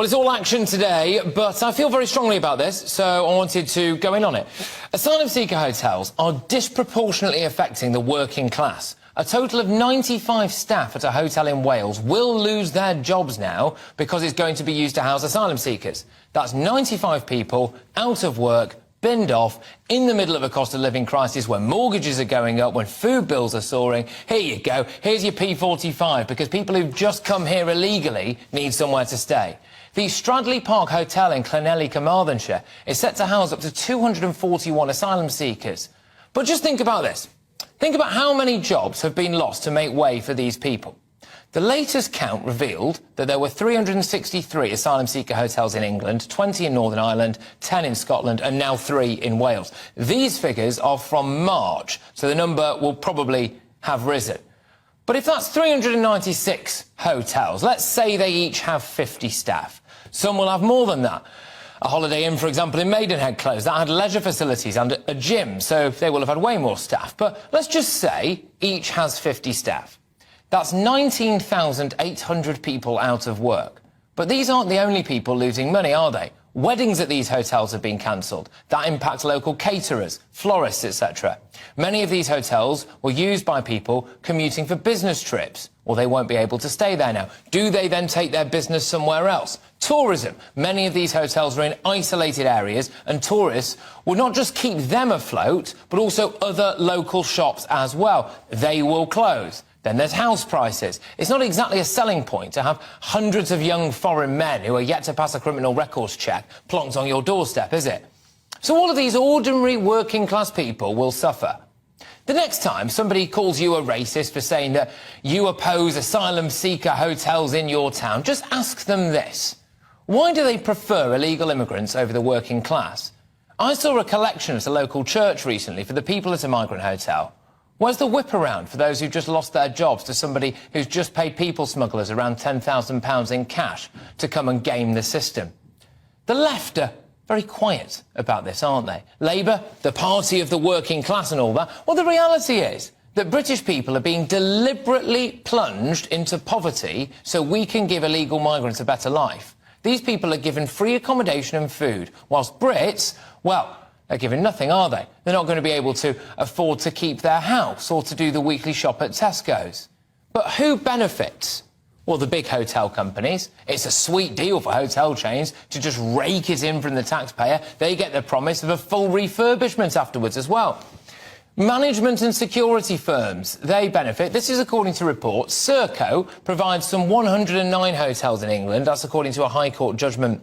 Well, it's all action today, but I feel very strongly about this, so I wanted to go in on it. Asylum seeker hotels are disproportionately affecting the working class. A total of 95 staff at a hotel in Wales will lose their jobs now because it's going to be used to house asylum seekers. That's 95 people out of work, binned off, in the middle of a cost of living crisis when mortgages are going up, when food bills are soaring. Here you go, here's your P45, because people who've just come here illegally need somewhere to stay. The Stradley Park Hotel in Llanelli, Carmarthenshire is set to house up to 241 asylum seekers. But just think about this. Think about how many jobs have been lost to make way for these people. The latest count revealed that there were 363 asylum seeker hotels in England, 20 in Northern Ireland, 10 in Scotland, and now 3 in Wales. These figures are from March, so the number will probably have risen. But if that's 396 hotels, let's say they each have 50 staff. Some will have more than that. A Holiday Inn, for example, in Maidenhead closed. That had leisure facilities and a gym, so they will have had way more staff. But let's just say each has 50 staff. That's 19,800 people out of work. But these aren't the only people losing money, are they? Weddings at these hotels have been cancelled. That impacts local caterers, florists, etc. Many of these hotels were used by people commuting for business trips, or they won't be able to stay there now. Do they then take their business somewhere else? Tourism. Many of these hotels are in isolated areas, and tourists will not just keep them afloat, but also other local shops as well. They will close. Then there's house prices. It's not exactly a selling point to have hundreds of young foreign men who are yet to pass a criminal records check plonked on your doorstep, is it? So all of these ordinary working class people will suffer. The next time somebody calls you a racist for saying that you oppose asylum seeker hotels in your town, just ask them this. Why do they prefer illegal immigrants over the working class? I saw a collection at a local church recently for the people at a migrant hotel. Where's the whip around for those who've just lost their jobs to somebody who's just paid people smugglers around £10,000 in cash to come and game the system? The left are very quiet about this, aren't they? Labour, the party of the working class and all that. Well, the reality is that British people are being deliberately plunged into poverty so we can give illegal migrants a better life. These people are given free accommodation and food, whilst Brits, well, they're given nothing, are they? They're not going to be able to afford to keep their house or to do the weekly shop at Tesco's. But who benefits? Well, the big hotel companies. It's a sweet deal for hotel chains to just rake it in from the taxpayer. They get the promise of a full refurbishment afterwards as well. Management and security firms, they benefit. This is according to reports. Serco provides some 109 hotels in England. That's according to a High Court judgment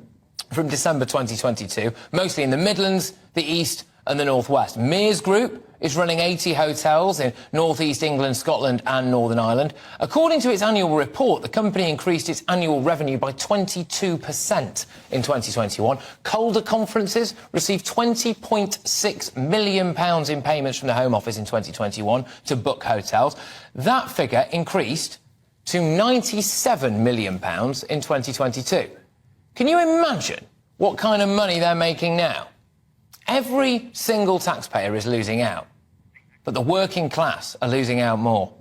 from December 2022, mostly in the Midlands, the East and the North West. Mears Group is running 80 hotels in North East England, Scotland and Northern Ireland. According to its annual report, the company increased its annual revenue by 22% in 2021. Calder Conferences received £20.6 million in payments from the Home Office in 2021 to book hotels. That figure increased to £97 million in 2022. Can you imagine what kind of money they're making now? Every single taxpayer is losing out, but the working class are losing out more.